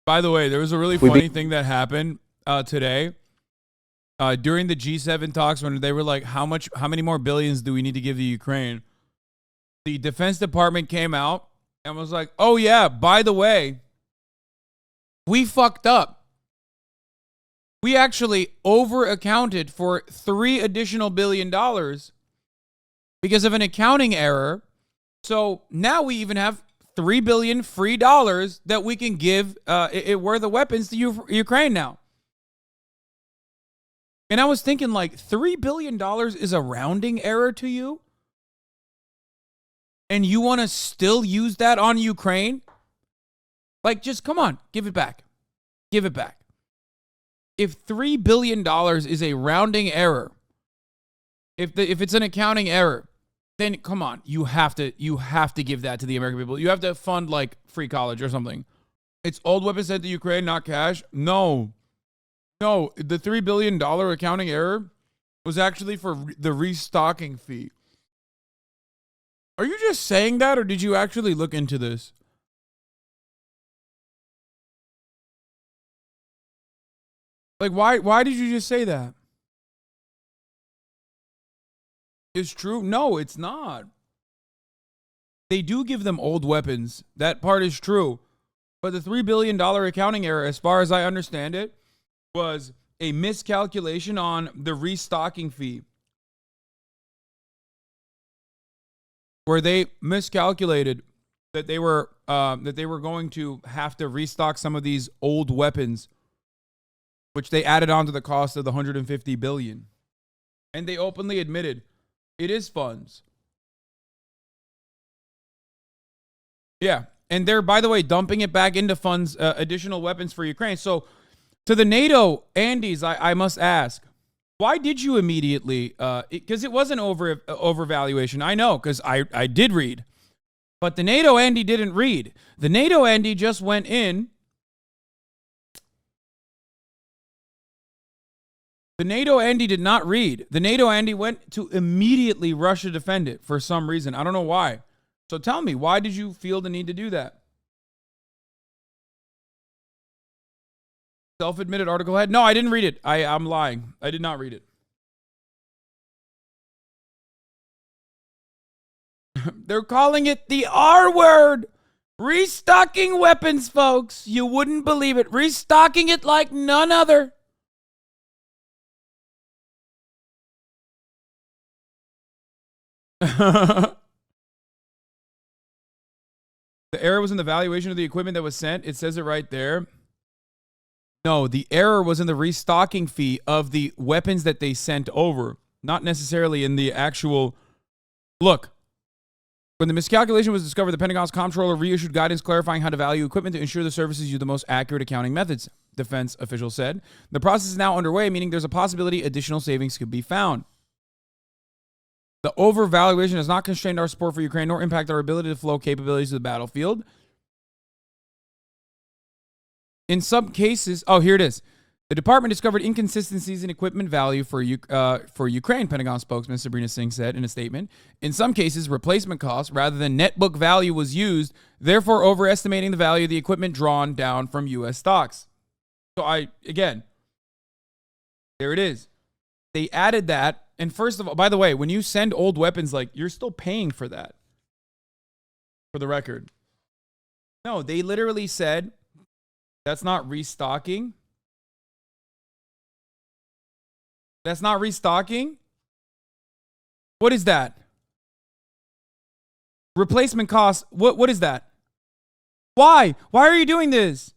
By the way, there was a really funny thing that happened today during the G7 talks when they were like, how many more billions do we need to give to Ukraine? The Defense Department came out and was like, oh yeah, by the way, we fucked up. We actually over accounted for $3 additional billion because of an accounting error. So now we even have $3 billion free dollars that we can give it worth of weapons to Ukraine now. And I was thinking, like, $3 billion is a rounding error to you? And you want to still use that on Ukraine? Like, just come on, give it back. Give it back. If $3 billion is a rounding error, if it's an accounting error, then come on, you have to give that to the American people. You have to fund like free college or something. It's old weapons sent to Ukraine, not cash. No, the $3 billion accounting error was actually for the restocking fee. Are you just saying that, or did you actually look into this? Like, why did you just say that? It's true? No, it's not. They do give them old weapons. That part is true. But the $3 billion accounting error, as far as I understand it, was a miscalculation on the restocking fee. Where they miscalculated that they were going to have to restock some of these old weapons, which they added on to the cost of the $150 billion. And they openly admitted it is funds. Yeah. And they're, by the way, dumping it back into funds, additional weapons for Ukraine. So to the NATO Andes, I must ask, why did you immediately, because it wasn't overvaluation. I know, because I did read. But the NATO Andy didn't read. The NATO Andy just went in. The NATO Andy did not read. The NATO Andy went to immediately rush to defend it for some reason. I don't know why. So tell me, why did you feel the need to do that? Self-admitted article head? No, I didn't read it. I'm lying. I did not read it. They're calling it the R word. Restocking weapons, folks. You wouldn't believe it. Restocking it like none other. The error was in the valuation of the equipment that was sent. It says it right there. No, the error was in the restocking fee of the weapons that they sent over, not necessarily in the actual. Look, when the miscalculation was discovered, the Pentagon's comptroller reissued guidance clarifying how to value equipment to ensure the services use the most accurate accounting methods, defense officials said. The process is now underway, meaning there's a possibility additional savings could be found. The overvaluation has not constrained our support for Ukraine nor impact our ability to flow capabilities to the battlefield. In some cases, oh, here it is. The department discovered inconsistencies in equipment value for Ukraine, Pentagon spokesman Sabrina Singh said in a statement. In some cases, replacement cost rather than net book value was used, therefore overestimating the value of the equipment drawn down from U.S. stocks. So again, there it is. They added that. And first of all, by the way, when you send old weapons, like, you're still paying for that. For the record. No, they literally said that's not restocking. That's not restocking. What is that? Replacement cost. What is that? Why? Why are you doing this?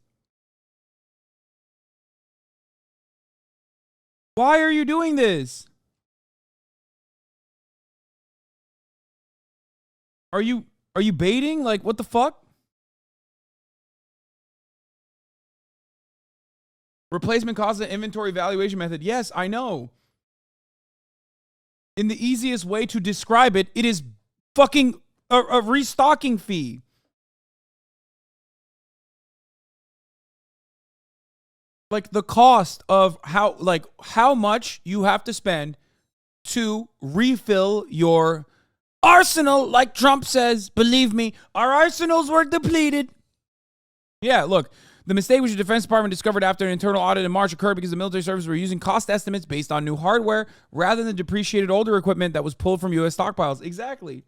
Why are you doing this? Are you baiting? Like, what the fuck? Replacement cost and inventory valuation method. Yes, I know. In the easiest way to describe it, it is fucking a restocking fee. Like the cost of how much you have to spend to refill your arsenal, like Trump says. Believe me, our arsenals were depleted. Yeah, look, The mistake which the Defense Department discovered after an internal audit in March occurred because the military services were using cost estimates based on new hardware rather than depreciated older equipment that was pulled from U.S. stockpiles. Exactly.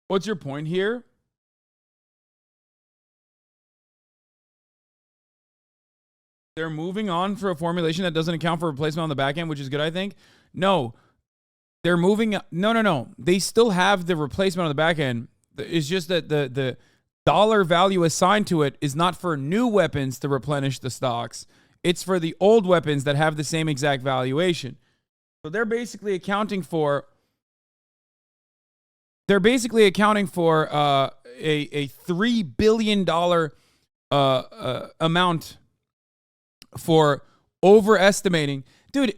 What's your point here? They're moving on for a formulation that doesn't account for replacement on the back end, which is good, I think. No, they're moving. No. They still have the replacement on the back end. It's just that the dollar value assigned to it is not for new weapons to replenish the stocks. It's for the old weapons that have the same exact valuation. So they're basically accounting for a $3 billion amount for overestimating. Dude,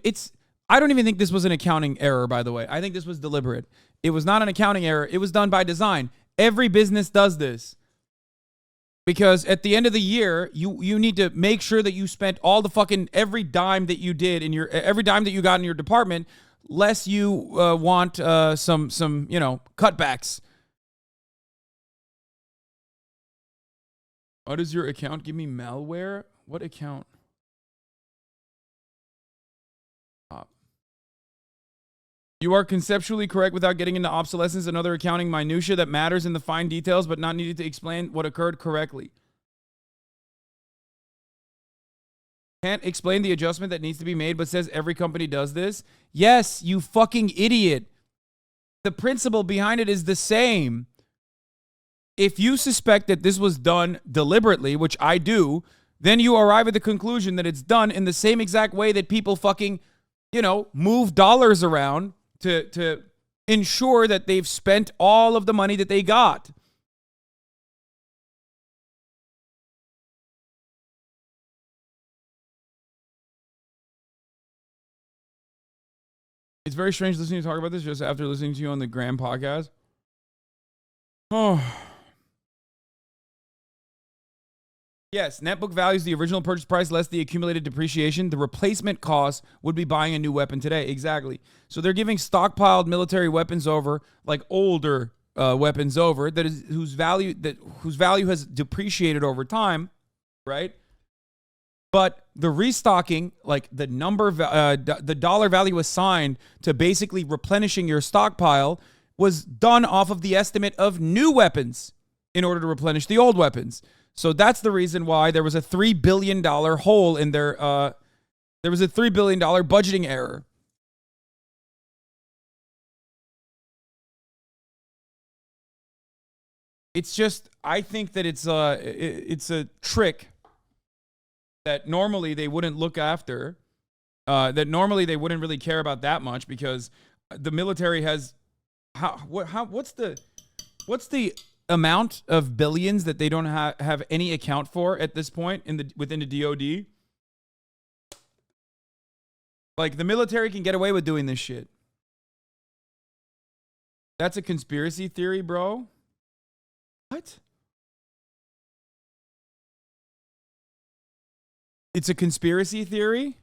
I don't even think this was an accounting error, by the way. I think this was deliberate. It was not an accounting error. It was done by design. Every business does this. Because at the end of the year, you need to make sure that you spent all the fucking every dime that you did in every dime that you got in your department, lest you want some cutbacks. What does your account give me malware? What account? You are conceptually correct without getting into obsolescence and other accounting minutia that matters in the fine details, but not needed to explain what occurred correctly. Can't explain the adjustment that needs to be made, but says every company does this. Yes, you fucking idiot. The principle behind it is the same. If you suspect that this was done deliberately, which I do, then you arrive at the conclusion that it's done in the same exact way that people fucking, move dollars around to ensure that they've spent all of the money that they got. It's very strange listening to you talk about this just after listening to you on the Graham podcast. Oh. Yes, net book value is the original purchase price less the accumulated depreciation. The replacement cost would be buying a new weapon today. Exactly. So they're giving stockpiled military weapons over, like older weapons over, whose value has depreciated over time, right? But the restocking, like the dollar value assigned to basically replenishing your stockpile, was done off of the estimate of new weapons in order to replenish the old weapons. So that's the reason why there was a $3 billion hole in their, there was a $3 billion budgeting error. It's just, I think that it's a trick that normally they wouldn't look after, that normally they wouldn't really care about that much, because the military has, what's the amount of billions that they don't have any account for at this point within the DoD? Like, the military can get away with doing this shit. That's a conspiracy theory, bro. What? It's a conspiracy theory?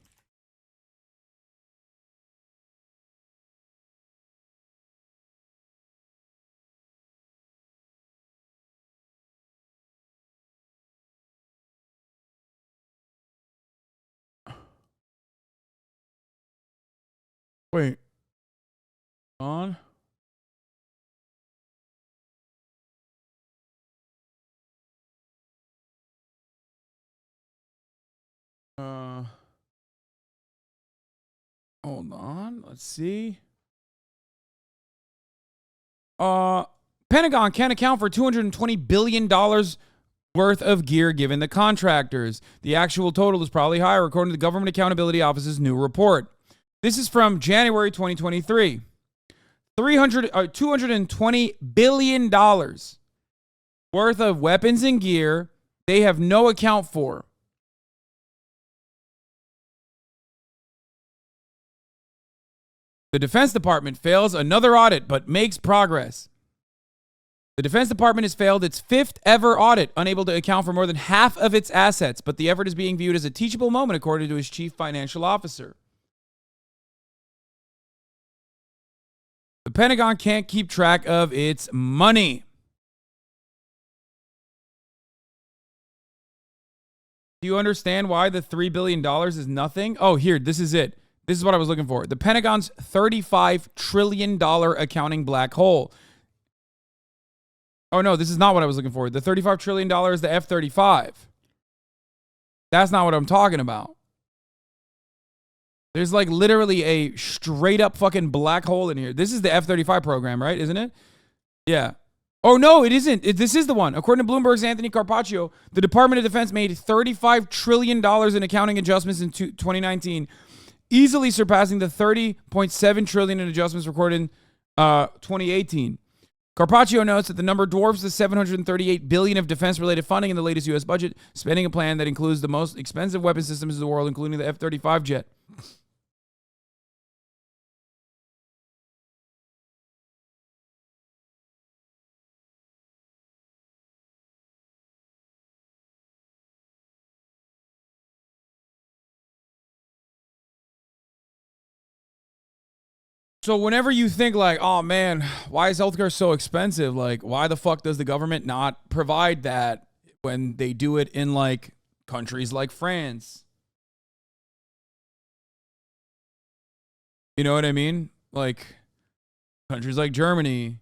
Wait. On? Hold on. Let's see. Pentagon can't account for $220 billion worth of gear given the contractors. The actual total is probably higher, according to the Government Accountability Office's new report. This is from January 2023. $220 billion worth of weapons and gear they have no account for. The Defense Department fails another audit but makes progress. The Defense Department has failed its 5th ever audit, unable to account for more than half of its assets, but the effort is being viewed as a teachable moment, according to its chief financial officer. The Pentagon can't keep track of its money. Do you understand why the $3 billion is nothing? Oh, here, this is it. This is what I was looking for. The Pentagon's $35 trillion accounting black hole. Oh, no, this is not what I was looking for. The $35 trillion is the F-35. That's not what I'm talking about. There's like literally a straight up fucking black hole in here. This is the F-35 program, right? Isn't it? Yeah. Oh, no, it isn't. This is the one. According to Bloomberg's Anthony Carpaccio, the Department of Defense made $35 trillion in accounting adjustments in 2019, easily surpassing the $30.7 trillion in adjustments recorded in 2018. Carpaccio notes that the number dwarfs the $738 billion of defense-related funding in the latest U.S. budget, spending a plan that includes the most expensive weapon systems in the world, including the F-35 jet. So whenever you think like, oh man, why is healthcare so expensive? Like, why the fuck does the government not provide that when they do it in like countries like France? You know what I mean? Like countries like Germany.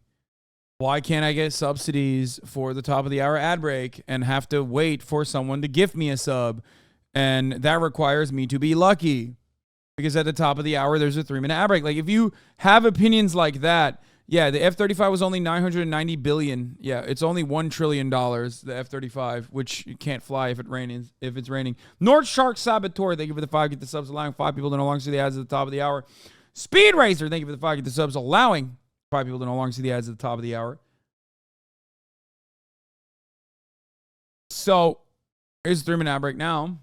Why can't I get subsidies for the top of the hour ad break and have to wait for someone to gift me a sub? And that requires me to be lucky. Because at the top of the hour, there's a 3-minute ad break. Like, if you have opinions like that, yeah, the F-35 was only $990 billion. Yeah, it's only $1 trillion, the F-35, which you can't fly if it's raining. North Shark Saboteur, thank you for the 5 get the subs, allowing 5 people to no longer see the ads at the top of the hour. Speed Racer, thank you for the 5 get the subs, allowing 5 people to no longer see the ads at the top of the hour. So, here's the 3-minute ad break now.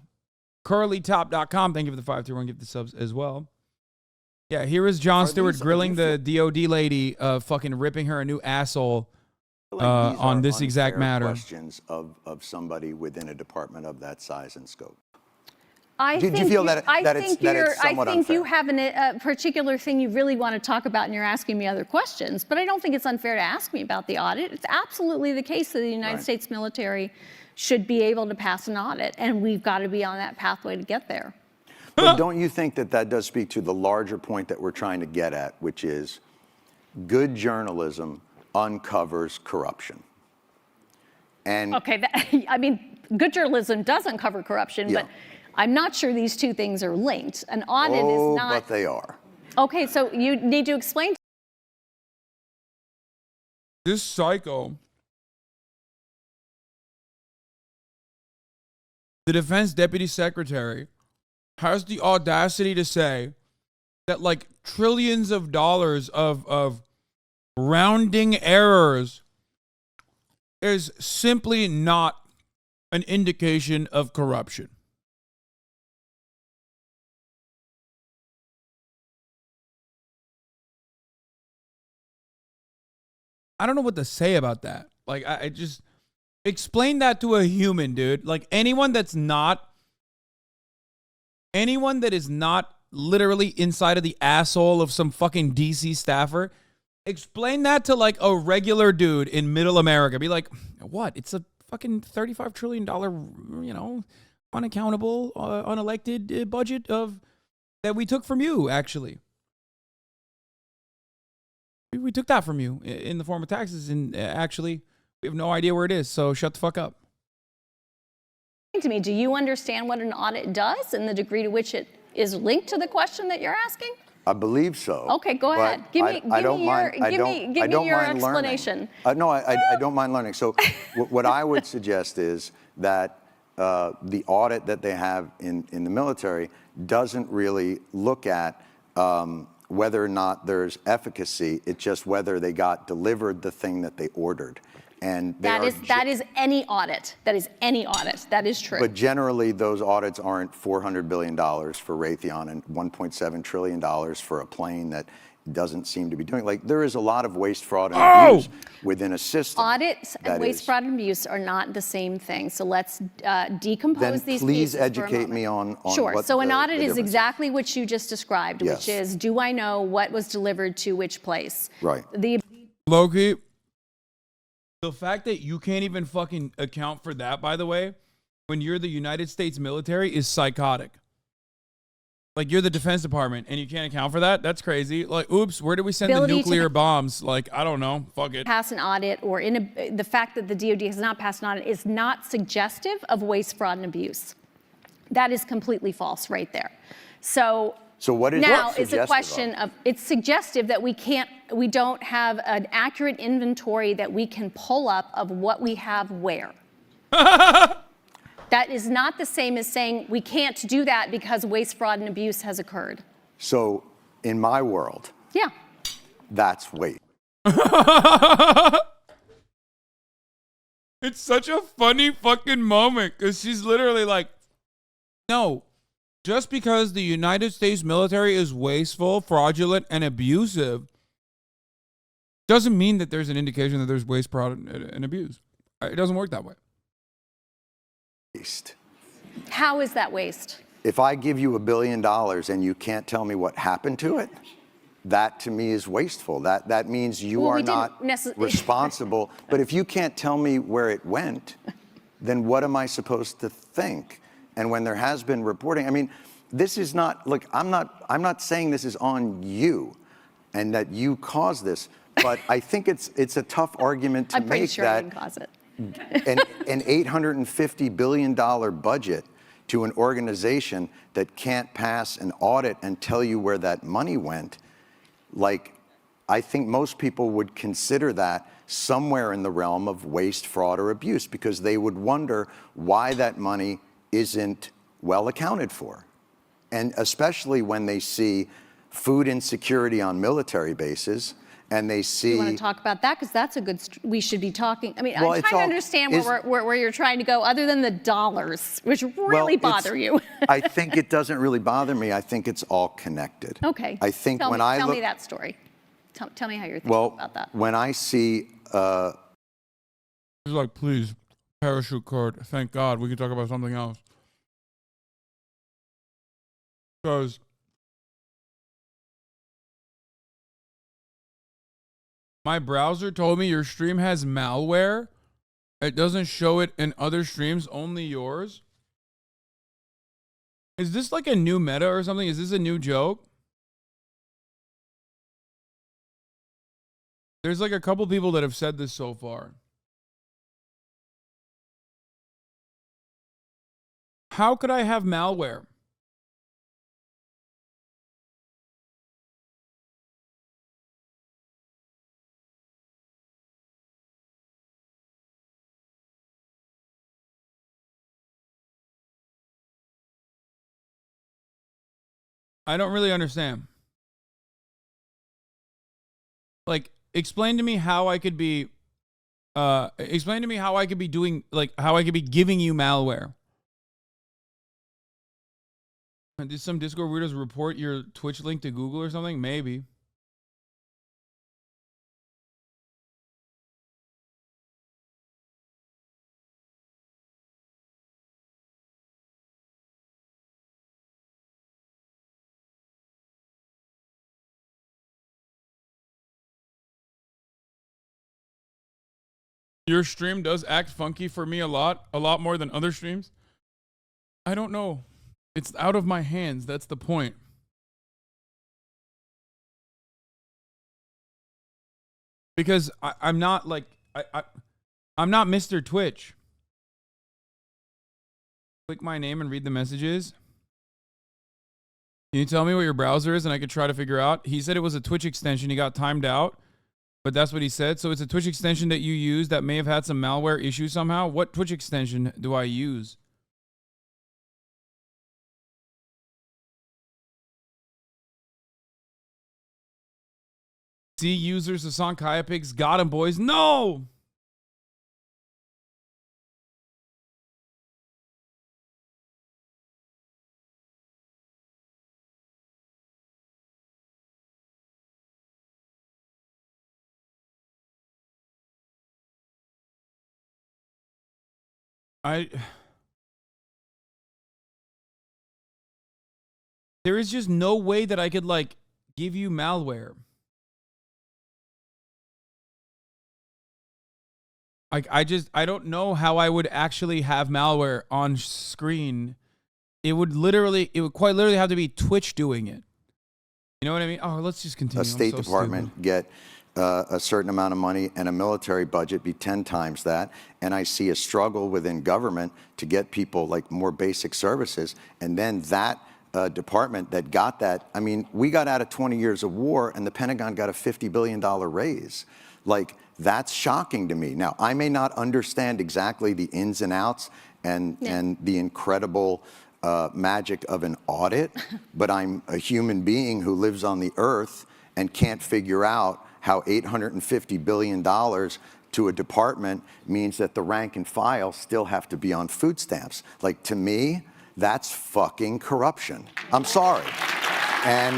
CurlyTop.com. Thank you for the 531 gift the subs as well. Yeah, here is Jon Stewart grilling the DOD lady, fucking ripping her a new asshole on this exact matter. Questions of somebody within a department of that size and scope. Do you feel that it's somewhat unfair? You have a particular thing you really want to talk about, and you're asking me other questions. But I don't think it's unfair to ask me about the audit. It's absolutely the case that the United States military should be able to pass an audit, and we've got to be on that pathway to get there. But don't you think that that does speak to the larger point that we're trying to get at, which is good journalism uncovers corruption? And okay, I mean, good journalism does uncover corruption, but I'm not sure these two things are linked. An audit is not. But they are. Okay, so you need to explain. This psycho. The defense deputy secretary has the audacity to say that like trillions of dollars of rounding errors is simply not an indication of corruption. I don't know what to say about that. Like, I just explain that to a human, dude. Like anyone that is not literally inside of the asshole of some fucking DC staffer, explain that to like a regular dude in middle America. Be like, what? It's a fucking $35 trillion, unaccountable, unelected budget that we took from you, actually. We took that from you in the form of taxes, and actually, we have no idea where it is, so shut the fuck up. To me, do you understand what an audit does and the degree to which it is linked to the question that you're asking? I believe so. Okay, go ahead. Give me your explanation. No, I don't mind learning. So what I would suggest is that the audit that they have in the military doesn't really look at whether or not there's efficacy. It's just whether they got delivered the thing that they ordered. And that is any audit. That is any audit. That is true. But generally, those audits aren't $400 billion for Raytheon and $1.7 trillion for a plane that doesn't seem to be doing. Like, there is a lot of waste, fraud, and abuse within a system. Audits and waste, fraud, and abuse are not the same thing. So let's decompose these pieces. Then please educate me on sure. What so an audit is exactly what you just described, which is, do I know what was delivered to which place? Right. Loki, the fact that you can't even fucking account for that, by the way, when you're the United States military, is psychotic. Like, you're the Defense Department and you can't account for that? That's crazy. Like, oops, where did we send the nuclear bombs? Like, I don't know. Fuck it. Pass an audit, or the fact that the DOD has not passed an audit is not suggestive of waste, fraud, and abuse. That is completely false right there. So what is now it's a question of, it's suggestive that we don't have an accurate inventory that we can pull up of what we have where. That is not the same as saying we can't do that because waste, fraud, and abuse has occurred. So in my world, that's waste. It's such a funny fucking moment because she's literally like, no, just because the United States military is wasteful, fraudulent, and abusive doesn't mean that there's an indication that there's waste, fraud, and abuse. It doesn't work that way. Waste. How is that waste? If I give you $1 billion and you can't tell me what happened to it, that to me is wasteful. That means you are not responsible. But if you can't tell me where it went, then what am I supposed to think? And when there has been reporting, I mean, this is not, look, I'm not saying this is on you and that you caused this, but I think it's a tough argument to I'm pretty make sure I didn't cause it. an $850 billion budget to an organization that can't pass an audit and tell you where that money went, like, I think most people would consider that somewhere in the realm of waste, fraud, or abuse, because they would wonder why that money isn't well accounted for. And especially when they see food insecurity on military bases, and they see. You want to talk about that? Because that's a good, we should be talking. I mean, I'm trying to understand where you're trying to go, other than the dollars, which really bother you. I think it doesn't really bother me. I think it's all connected. Okay. I think tell when me that story. Tell me how you're thinking about that. When I see. He's like, please, parachute cord. Thank God. We can talk about something else. Because my browser told me your stream has malware. It doesn't show it in other streams, only yours. Is this like a new meta or something? Is this a new joke? There's like a couple people that have said this so far. How could I have malware? I don't really understand. Like, explain to me how I could be doing, like, how I could be giving you malware. Did some Discord weirdos report your Twitch link to Google or something? Maybe. Your stream does act funky for me a lot more than other streams. I don't know. It's out of my hands. That's the point. Because I'm not like, I'm not Mr. Twitch. Click my name and read the messages. Can you tell me what your browser is and I could try to figure out? He said it was a Twitch extension. He got timed out. But that's what he said. So it's a Twitch extension that you use that may have had some malware issue somehow. What Twitch extension do I use? See users, Hasan Kayapix. Got him, boys. No! There is just no way that I could like give you malware. Like I don't know how I would actually have malware on screen. It would quite literally have to be Twitch doing it. You know what I mean? Oh, let's just continue. A State Department get a certain amount of money and a military budget be 10 times that, and I see a struggle within government to get people like more basic services, and then that department that got that, I mean, we got out of 20 years of war and the Pentagon got a $50 billion raise. Like, that's shocking to me. Now, I may not understand exactly the ins and outs and the incredible magic of an audit, but I'm a human being who lives on the earth and can't figure out how $850 billion to a department means that the rank and file still have to be on food stamps. Like, to me, that's fucking corruption. I'm sorry. And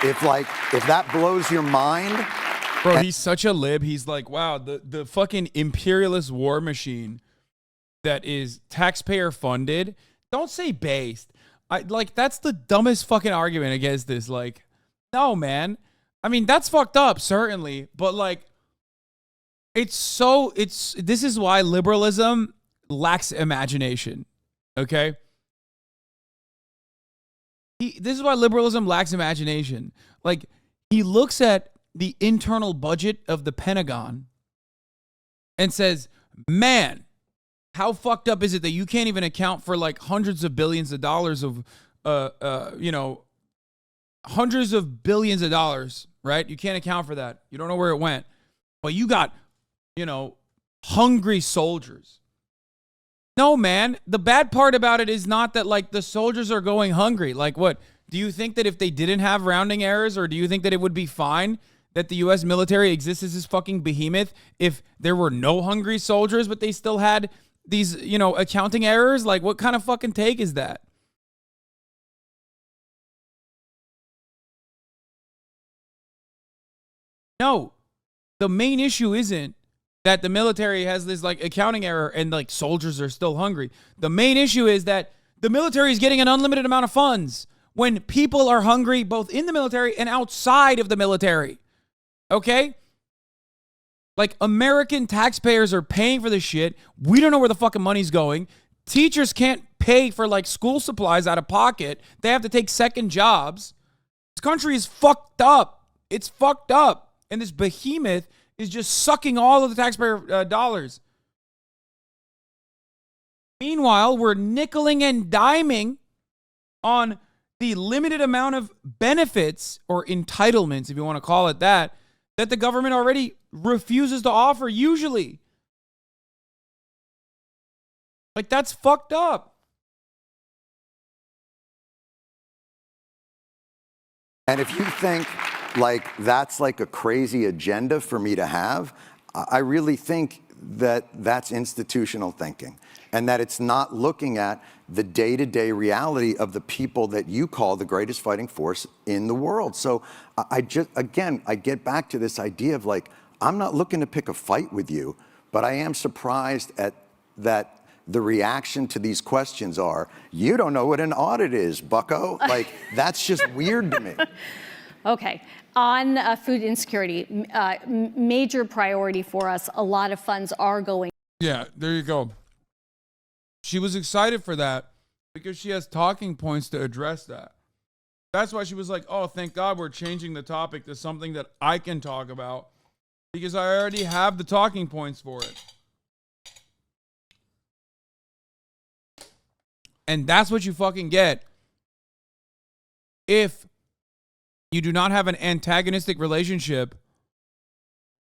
if that blows your mind. Bro, he's such a lib. He's like, wow, the fucking imperialist war machine that is taxpayer funded. Don't say based. That's the dumbest fucking argument against this. Like, no, man. I mean, that's fucked up, certainly. But like, this is why liberalism lacks imagination. Okay? This is why liberalism lacks imagination. Like, he looks at the internal budget of the Pentagon and says, man, how fucked up is it that you can't even account for like hundreds of billions of dollars of, hundreds of billions of dollars, right? You can't account for that. You don't know where it went. But you got, hungry soldiers. No, man. The bad part about it is not that like the soldiers are going hungry. Like what? Do you think that if they didn't have rounding errors, or do you think that it would be fine that the U.S. military exists as this fucking behemoth if there were no hungry soldiers, but they still had these, accounting errors? Like, what kind of fucking take is that? No, the main issue isn't that the military has this like accounting error and like soldiers are still hungry. The main issue is that the military is getting an unlimited amount of funds when people are hungry both in the military and outside of the military. Okay? Like, American taxpayers are paying for this shit. We don't know where the fucking money's going. Teachers can't pay for like school supplies out of pocket. They have to take second jobs. This country is fucked up. It's fucked up. And this behemoth is just sucking all of the taxpayer dollars. Meanwhile, we're nickeling and diming on the limited amount of benefits or entitlements, if you want to call it that the government already refuses to offer usually. Like, that's fucked up. And if you think like that's like a crazy agenda for me to have, I really think that that's institutional thinking, and that it's not looking at the day-to-day reality of the people that you call the greatest fighting force in the world. So I get back to this idea of like, I'm not looking to pick a fight with you, but I am surprised at that the reaction to these questions are, you don't know what an audit is, bucko. Like, that's just weird to me. Okay. On food insecurity, major priority for us. A lot of funds are going. Yeah, there you go. She was excited for that because she has talking points to address that. That's why she was like, oh, thank God we're changing the topic to something that I can talk about, because I already have the talking points for it. And that's what you fucking get if you do not have an antagonistic relationship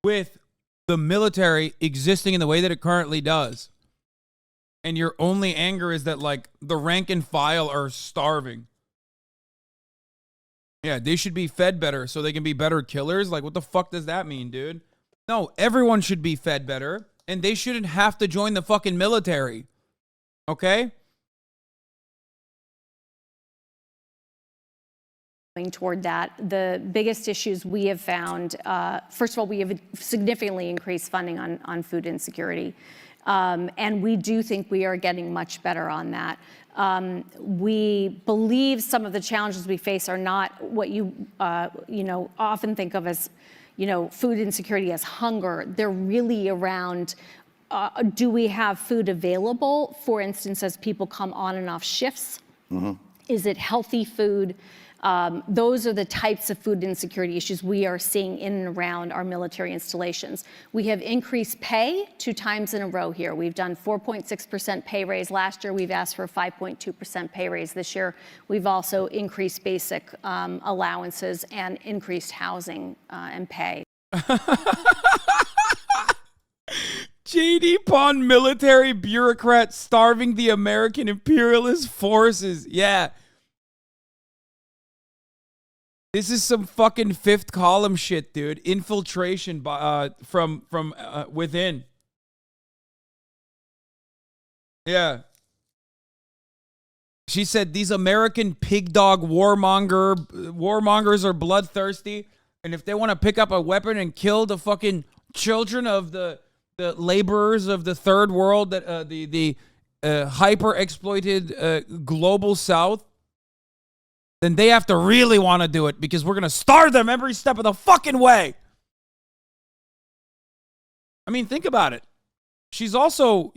with the military existing in the way that it currently does. And your only anger is that, like, the rank and file are starving. Yeah, they should be fed better so they can be better killers. Like, what the fuck does that mean, dude? No, everyone should be fed better, and they shouldn't have to join the fucking military. Okay? Toward that. The biggest issues we have found, first of all, we have significantly increased funding on food insecurity. And we do think we are getting much better on that. We believe some of the challenges we face are not what you often think of as, food insecurity as hunger. They're really around, do we have food available? For instance, as people come on and off shifts, is it healthy food? Those are the types of food insecurity issues we are seeing in and around our military installations. We have increased pay 2 times in a row here. We've done 4.6% pay raise last year. We've asked for a 5.2% pay raise this year. We've also increased basic allowances and increased housing and pay. JD Pawn military bureaucrat starving the American imperialist forces. Yeah. This is some fucking fifth column shit, dude. Infiltration from within. Yeah. She said these American pig dog warmongers are bloodthirsty, and if they want to pick up a weapon and kill the fucking children of the laborers of the third world, that the hyper exploited global South, then they have to really want to do it, because we're going to starve them every step of the fucking way. I mean, think about it. She's also,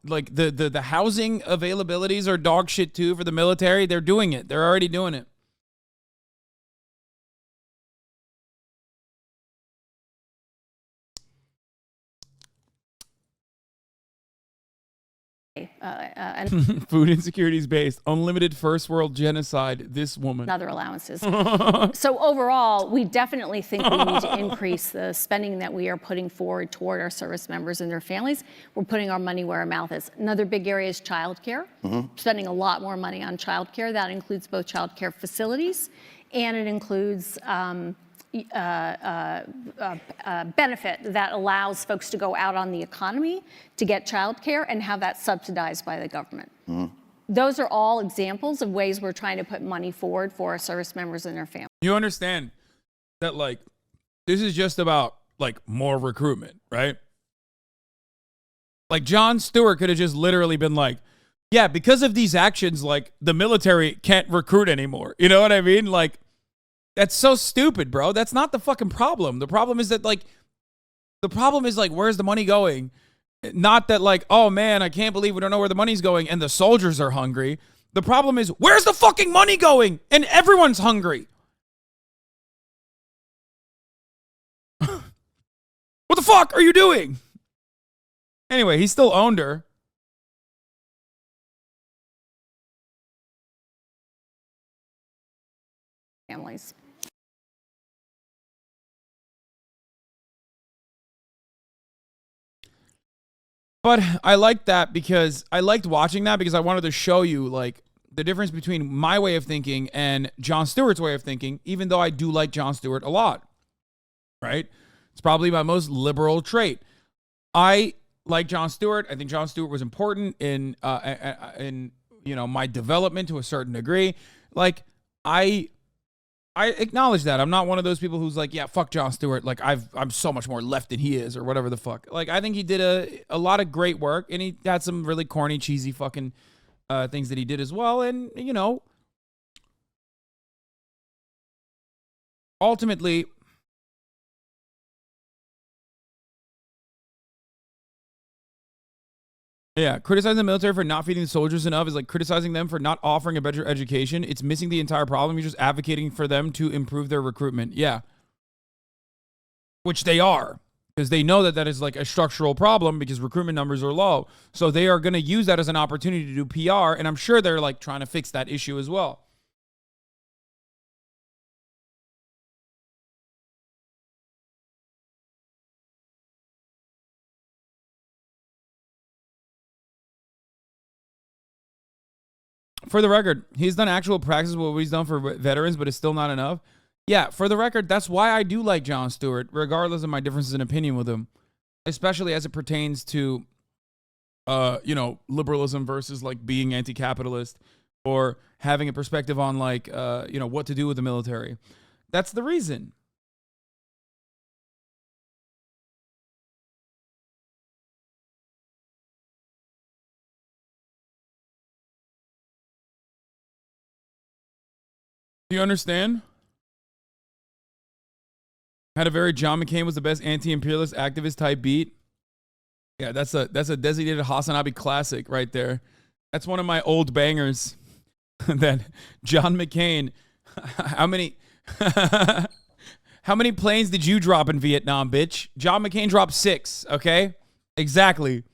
like the housing availabilities are dog shit too for the military. They're doing it. They're already doing it. Food insecurity is based unlimited first world genocide. This woman. Other allowances. So overall, we definitely think we need to increase the spending that we are putting forward toward our service members and their families. We're putting our money where our mouth is. Another big area is childcare. Spending a lot more money on childcare. That includes both childcare facilities, and it includes benefit that allows folks to go out on the economy to get childcare and have that subsidized by the government. Those are all examples of ways we're trying to put money forward for our service members and their families. You understand that, like, this is just about, like, more recruitment, right? Like, Jon Stewart could have just literally been like, yeah, because of these actions, like, the military can't recruit anymore. You know what I mean? Like, that's so stupid, bro. That's not the fucking problem. The problem is that, like, where's the money going? Not that, like, oh man, I can't believe we don't know where the money's going and the soldiers are hungry. The problem is, where's the fucking money going? And everyone's hungry. What the fuck are you doing? Anyway, he still owned her. Families. But I liked that because I liked watching that because I wanted to show you, like, the difference between my way of thinking and Jon Stewart's way of thinking, even though I do like Jon Stewart a lot, right? It's probably my most liberal trait. I like Jon Stewart. I think Jon Stewart was important in my development to a certain degree. Like, I acknowledge that. I'm not one of those people who's like, yeah, fuck Jon Stewart. Like, I'm so much more left than he is, or whatever the fuck. Like, I think he did a lot of great work, and he had some really corny, cheesy fucking things that he did as well. And, ultimately, yeah, criticizing the military for not feeding the soldiers enough is like criticizing them for not offering a better education. It's missing the entire problem. You're just advocating for them to improve their recruitment. Yeah. Which they are, because they know that that is like a structural problem because recruitment numbers are low. So they are going to use that as an opportunity to do PR, and I'm sure they're like trying to fix that issue as well. For the record, he's done actual practice of what he's done for veterans, but it's still not enough. Yeah, for the record, that's why I do like Jon Stewart, regardless of my differences in opinion with him, especially as it pertains to, liberalism versus like being anti-capitalist or having a perspective on like, what to do with the military. That's the reason. Do you understand? Had a very John McCain was the best anti-imperialist activist type beat. Yeah, that's a designated hasanabi classic right there. That's one of my old bangers. That John McCain. How many how many planes did you drop in Vietnam, bitch? John McCain dropped 6, okay? Exactly.